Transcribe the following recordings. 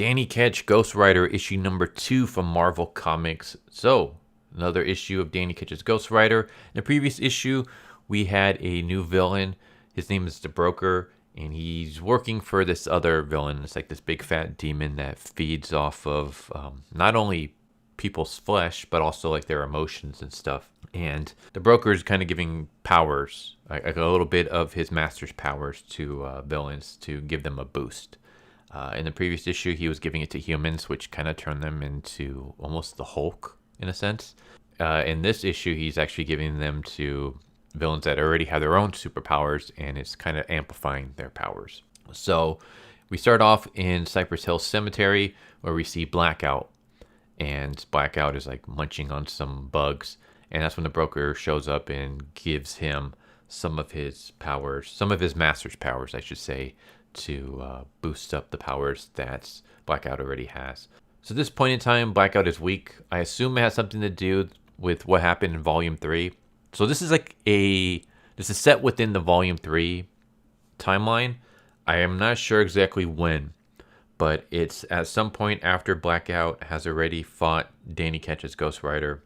Danny Ketch, Ghost Rider, issue number 2 from Marvel Comics. So, another issue of Danny Ketch's Ghost Rider. In the previous issue, we had a new villain. His name is the Broker, and he's working for this other villain. It's like this big fat demon that feeds off of not only people's flesh, but also like their emotions and stuff. And the Broker is kind of giving powers, like a little bit of his master's powers to villains to give them a boost. In the previous issue, he was giving it to humans, which kind of turned them into almost the Hulk, in a sense. In this issue, he's actually giving them to villains that already have their own superpowers, and it's kind of amplifying their powers. So we start off in Cypress Hill Cemetery, where we see Blackout. And Blackout is like munching on some bugs. And that's when the Broker shows up and gives him some of his powers, some of his master's powers, I should say, to boost up the powers that Blackout already has. So at this point in time, Blackout is weak. I assume it has something to do with what happened in Volume 3. So this is like this is set within the Volume 3 timeline. I am not sure exactly when, but it's at some point after Blackout has already fought Danny Ketch's Ghost Rider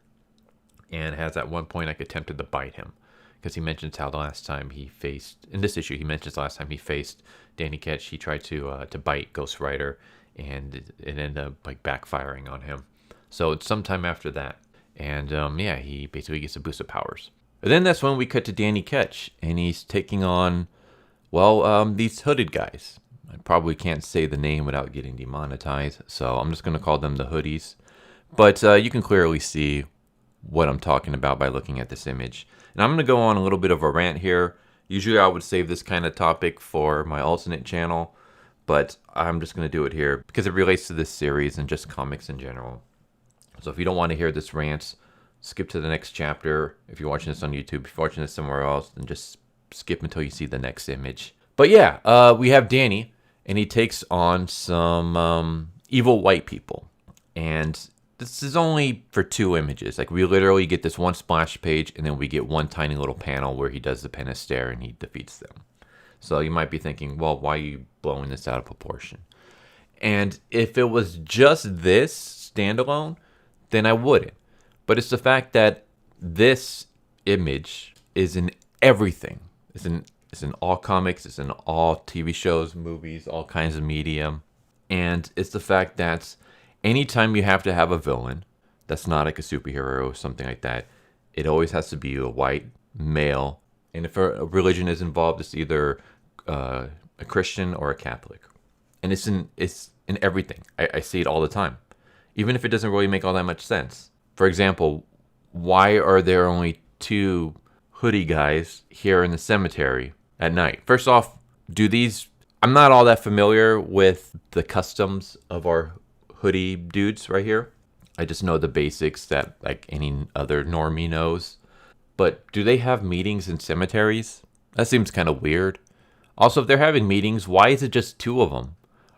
and has at one point like attempted to bite him. Because he mentions how the last time he faced, in this issue, he mentions the last time he faced Danny Ketch, he tried to bite Ghost Rider, and it ended up like backfiring on him. So it's sometime after that, and he basically gets a boost of powers. And then that's when we cut to Danny Ketch, and he's taking on, these hooded guys. I probably can't say the name without getting demonetized, so I'm just gonna call them the hoodies. But you can clearly see what I'm talking about by looking at this image. And I'm going to go on a little bit of a rant here. Usually I would save this kind of topic for my alternate channel, but I'm just going to do it here because it relates to this series and just comics in general. So if you don't want to hear this rant, skip to the next chapter. If you're watching this on YouTube, if you're watching this somewhere else, then just skip until you see the next image. But yeah, we have Danny, and he takes on some evil white people. And this is only for 2 images. Like, we literally get this one splash page, and then we get one tiny little panel where he does the Penistare and he defeats them. So you might be thinking, well, why are you blowing this out of proportion? And if it was just this standalone, then I wouldn't. But it's the fact that this image is in everything. It's in all comics, it's in all TV shows, movies, all kinds of media. And it's the fact that anytime you have to have a villain that's not like a superhero or something like that, it always has to be a white male. And if a religion is involved, it's either a Christian or a Catholic. And it's in everything. I see it all the time, even if it doesn't really make all that much sense. For example, why are there only 2 hoodie guys here in the cemetery at night? First off, I'm not all that familiar with the customs of our hoodie dudes right here. I just know the basics that like any other normie knows. But do they have meetings in cemeteries? That seems kind of weird. Also, if they're having meetings, why is it just 2 of them?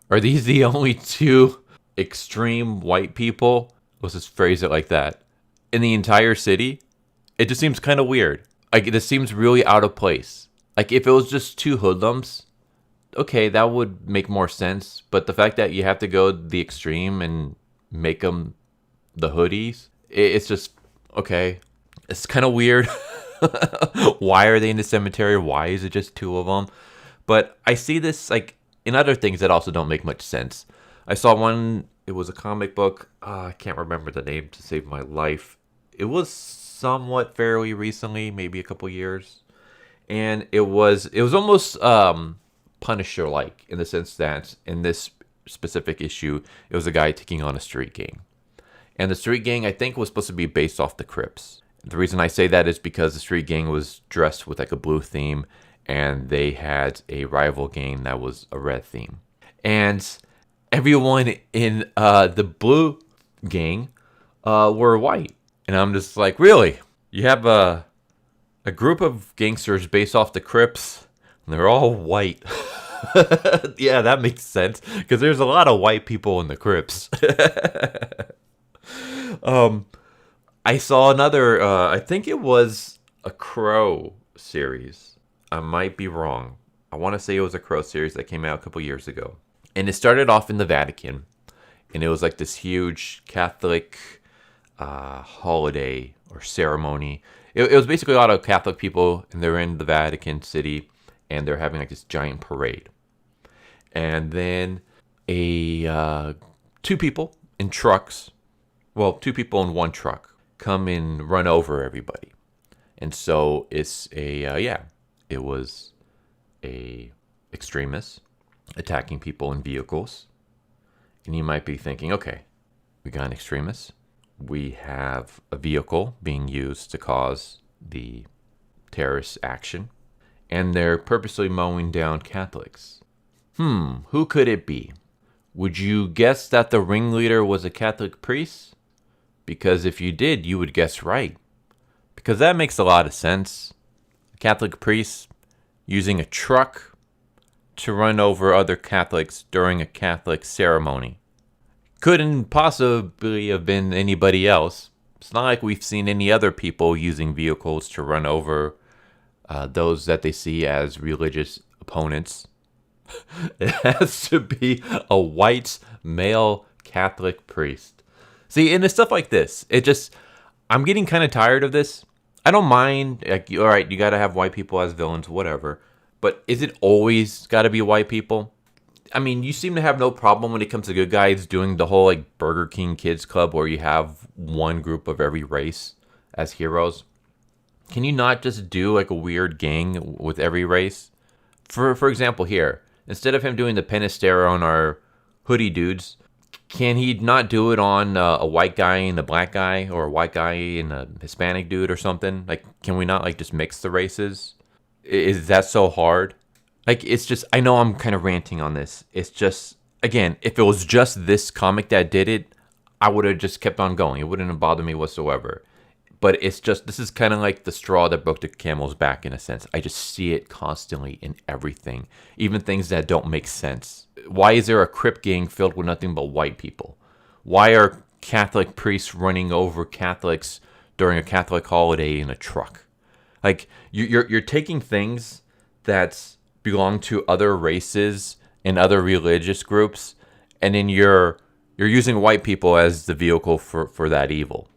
Are these the only 2 extreme white people? Let's just phrase it like that. In the entire city? It just seems kind of weird. Like, this seems really out of place. Like, if it was just 2 hoodlums, okay, that would make more sense. But the fact that you have to go the extreme and make them the hoodies, it's just, okay, it's kind of weird. Why are they in the cemetery? Why is it just 2 of them? But I see this like in other things that also don't make much sense. I saw one, it was a comic book. I can't remember the name to save my life. It was somewhat fairly recently, maybe a couple years. And it was almost Punisher-like in the sense that in this specific issue, it was a guy taking on a street gang. And the street gang, I think, was supposed to be based off the Crips. The reason I say that is because the street gang was dressed with like a blue theme, and they had a rival gang that was a red theme. And everyone in the blue gang were white. And I'm just like, really? You have a group of gangsters based off the Crips, and they're all white. Yeah, that makes sense, because there's a lot of white people in the Crips. I saw another, I think it was a Crow series. I might be wrong. I want to say it was a Crow series that came out a couple years ago. And it started off in the Vatican. and it was like this huge Catholic holiday or ceremony. It was basically a lot of Catholic people, and they're in the Vatican City, and they're having like this giant parade. And then two people in trucks, well, two people in one truck, come and run over everybody. And so it's it was a extremist attacking people in vehicles. And you might be thinking, okay, we got an extremist. We have a vehicle being used to cause the terrorist action. And they're purposely mowing down Catholics. Who could it be? Would you guess that the ringleader was a Catholic priest? Because if you did, you would guess right. Because that makes a lot of sense. A Catholic priest using a truck to run over other Catholics during a Catholic ceremony. Couldn't possibly have been anybody else. It's not like we've seen any other people using vehicles to run over those that they see as religious opponents. It has to be a white male Catholic priest. See, and it's stuff like this. I'm getting kind of tired of this. I don't mind, like, all right, you got to have white people as villains, whatever. But is it always got to be white people? I mean, you seem to have no problem when it comes to good guys doing the whole like Burger King Kids Club where you have one group of every race as heroes. Can you not just do like a weird gang with every race? For example, here, instead of him doing the Penistera on our hoodie dudes, can he not do it on a white guy and a black guy, or a white guy and a Hispanic dude or something? Like, can we not like just mix the races? Is that so hard? Like, it's just, I know I'm kind of ranting on this. It's just, again, if it was just this comic that did it, I would have just kept on going. It wouldn't have bothered me whatsoever. But it's just, this is kind of like the straw that broke the camel's back in a sense. I just see it constantly in everything, even things that don't make sense. Why is there a Crip gang filled with nothing but white people? Why are Catholic priests running over Catholics during a Catholic holiday in a truck? Like, you're taking things that belong to other races and other religious groups, and then you're using white people as the vehicle for that evil.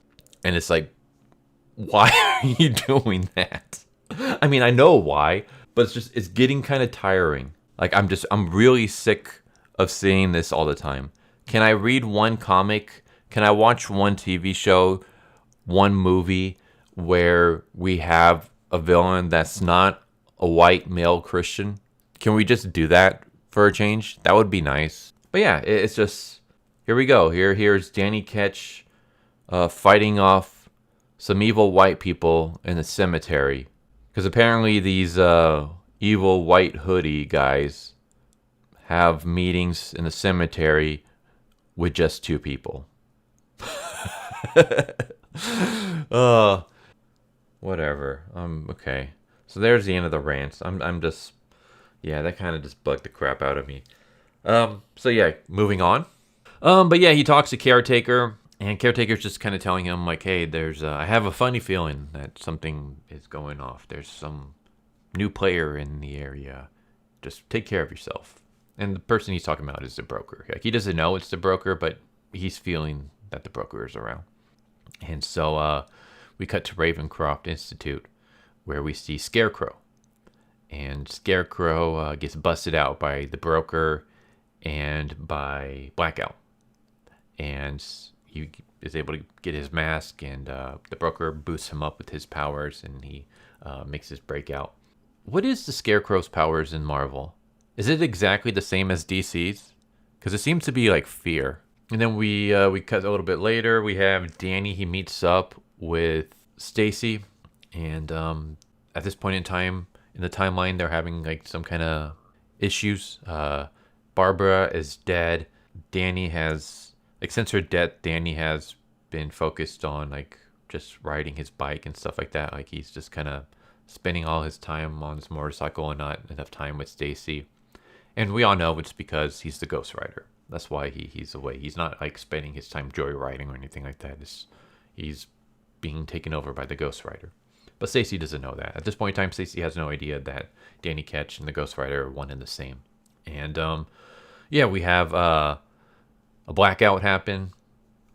And it's like, why are you doing that? I mean, I know why, but it's getting kind of tiring. Like, I'm really sick of seeing this all the time. Can I read one comic? Can I watch one TV show, one movie where we have a villain that's not a white male Christian? Can we just do that for a change? That would be nice. But yeah, it's just, here we go. Here's Danny Ketch fighting off some evil white people in a cemetery. Because apparently these evil white hoodie guys have meetings in the cemetery with just two people. Whatever. Okay. So there's the end of the rants. I'm just, yeah, that kind of just bugged the crap out of me. So yeah, moving on. But yeah, he talks to Caretaker, and Caretaker's just kind of telling him like, hey, I have a funny feeling that something is going off. There's some new player in the area. Just take care of yourself. And the person he's talking about is the broker. Like, he doesn't know it's the broker, but he's feeling that the broker is around. And so we cut to Ravencroft Institute, where we see Scarecrow. And Scarecrow gets busted out by the broker and by Blackout. And he is able to get his mask, and the broker boosts him up with his powers, and he makes his breakout. What is the Scarecrow's powers in Marvel? Is it exactly the same as DC's? Because it seems to be like fear. And then we cut a little bit later. We have Danny. He meets up with Stacy, and at this point in time in the timeline, they're having like some kind of issues. Barbara is dead. Danny has, like, since her death, Danny has been focused on like just riding his bike and stuff like that. Like, he's just kind of spending all his time on his motorcycle and not enough time with Stacy. And we all know it's because he's the Ghost Rider. That's why he's away. He's not like spending his time joyriding or anything like that. He's being taken over by the Ghost Rider. But Stacy doesn't know that. At this point in time, Stacy has no idea that Danny Ketch and the Ghost Rider are one and the same. And yeah, we have a blackout happen,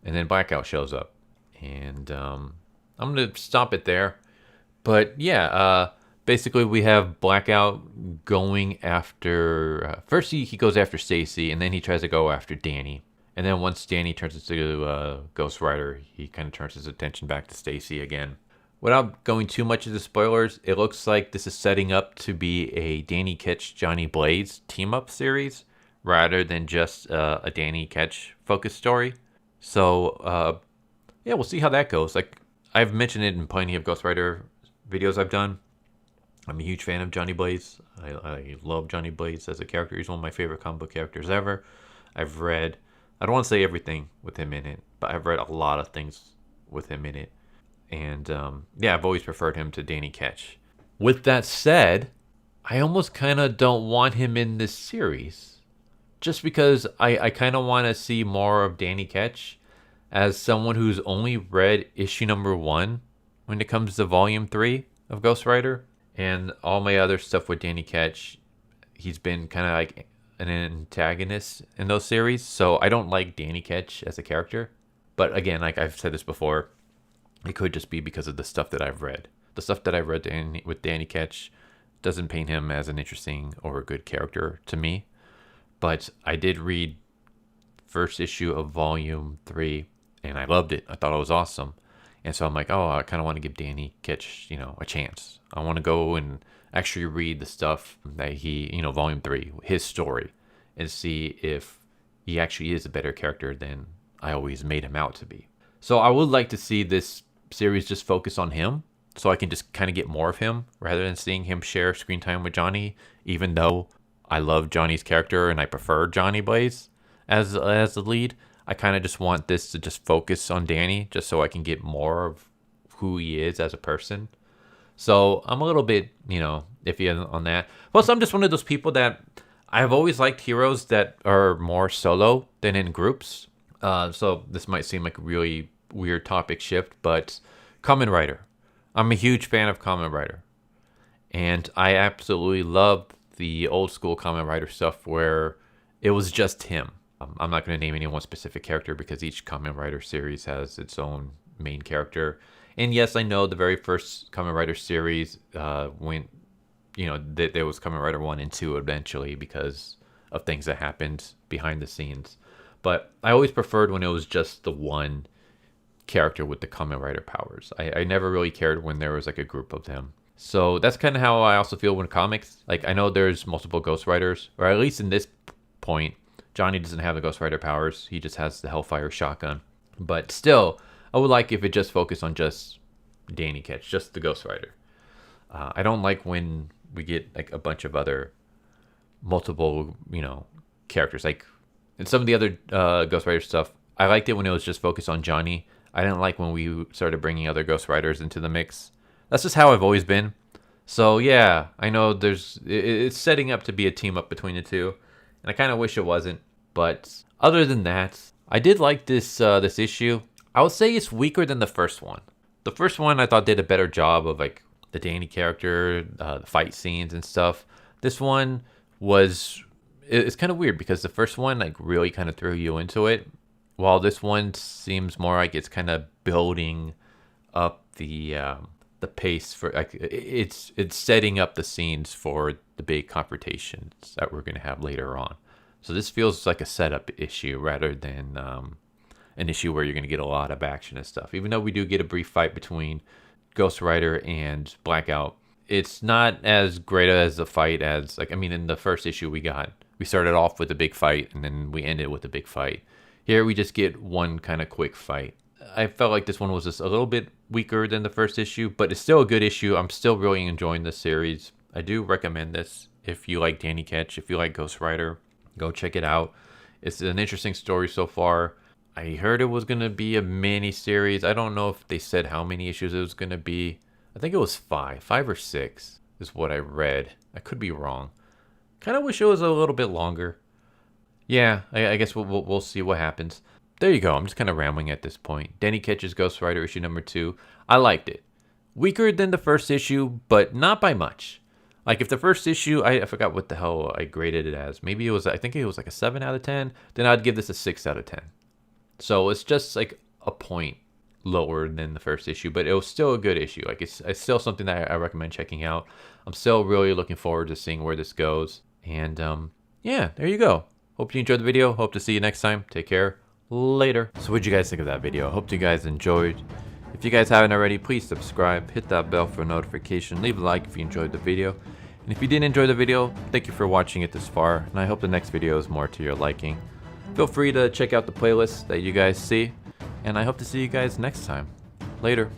and then Blackout shows up. And I'm going to stop it there. But yeah, basically we have Blackout going after... first he goes after Stacy, and then he tries to go after Danny. And then once Danny turns into Ghost Rider, he kind of turns his attention back to Stacy again. Without going too much into spoilers, it looks like this is setting up to be a Danny Ketch, Johnny Blaze team-up series, rather than just a Danny Ketch focused story. So, yeah, we'll see how that goes. Like, I've mentioned it in plenty of Ghost Rider videos I've done. I'm a huge fan of Johnny Blaze. I love Johnny Blaze as a character. He's one of my favorite comic book characters ever. I've read, I don't want to say everything with him in it, but I've read a lot of things with him in it. And yeah, I've always preferred him to Danny Ketch. With that said, I almost kind of don't want him in this series. Just because I kind of want to see more of Danny Ketch. As someone who's only read issue number 1 when it comes to volume 3 of Ghost Rider. And all my other stuff with Danny Ketch, he's been kind of like an antagonist in those series. So I don't like Danny Ketch as a character. But again, like I've said this before, it could just be because of the stuff that I've read. The stuff that I've read with Danny Ketch doesn't paint him as an interesting or a good character to me. But I did read first issue of volume 3, and I loved it. I thought it was awesome. And so I'm like, oh, I kind of want to give Danny Ketch, a chance. I want to go and actually read the stuff that he, volume 3, his story, and see if he actually is a better character than I always made him out to be. So I would like to see this series just focus on him, so I can just kind of get more of him rather than seeing him share screen time with Johnny, even though I love Johnny's character and I prefer Johnny Blaze as the lead. I kind of just want this to just focus on Danny, just so I can get more of who he is as a person. So I'm a little bit, iffy on that. Plus, I'm just one of those people that I've always liked heroes that are more solo than in groups. So this might seem like a really weird topic shift, but Kamen Rider. I'm a huge fan of Kamen Rider. And I absolutely love the old school Kamen Rider stuff where it was just him. I'm not going to name any one specific character because each Kamen Rider series has its own main character. And yes, I know the very first Kamen Rider series went, there was Kamen Rider 1 and 2 eventually because of things that happened behind the scenes. But I always preferred when it was just the one character with the Kamen Rider powers. I never really cared when there was like a group of them. So that's kind of how I also feel when comics. Like I know there's multiple Ghost Riders, or at least in this point, Johnny doesn't have the Ghost Rider powers. He just has the Hellfire shotgun. But still, I would like if it just focused on just Danny Ketch, just the Ghost Rider. I don't like when we get like a bunch of other multiple, characters. Like in some of the other Ghost Rider stuff, I liked it when it was just focused on Johnny. I didn't like when we started bringing other Ghost Riders into the mix. That's just how I've always been. So yeah, I know it's setting up to be a team up between the two, and I kind of wish it wasn't. But other than that, I did like this issue. I would say it's weaker than the first one. The first one I thought did a better job of like the Danny character, the fight scenes and stuff. This one it's kind of weird because the first one like really kind of threw you into it, while this one seems more like it's kind of building up the pace for like it's setting up the scenes for the big confrontations that we're going to have later on. So this feels like a setup issue rather than an issue where you're going to get a lot of action and stuff. Even though we do get a brief fight between Ghost Rider and Blackout, it's not as great as a fight as in the first issue we started off with a big fight and then we ended with a big fight. Here we just get one kind of quick fight. I felt like this one was just a little bit weaker than the first issue, but it's still a good issue. I'm still really enjoying this series. I do recommend this if you like Danny Ketch, if you like Ghost Rider. Go check it out. It's an interesting story so far. I heard it was going to be a mini series. I don't know if they said how many issues it was going to be. I think it was 5 or 6 is what I read. I could be wrong. Kind of wish it was a little bit longer. Yeah, I guess we'll see what happens. There you go. I'm just kind of rambling at this point. Danny Ketch's Ghost Rider issue number 2. I liked it. Weaker than the first issue, but not by much. Like if the first issue, I forgot what the hell I graded it as. Maybe it was, I think it was like a 7 out of 10. Then I'd give this a 6 out of 10. So it's just like a point lower than the first issue, but it was still a good issue. Like it's still something that I recommend checking out. I'm still really looking forward to seeing where this goes. And yeah, there you go. Hope you enjoyed the video. Hope to see you next time. Take care. Later. So what'd you guys think of that video? Hope you guys enjoyed. If you guys haven't already, please subscribe, hit that bell for a notification, leave a like if you enjoyed the video. And if you didn't enjoy the video, thank you for watching it this far, and I hope the next video is more to your liking. Feel free to check out the playlist that you guys see, and I hope to see you guys next time. Later.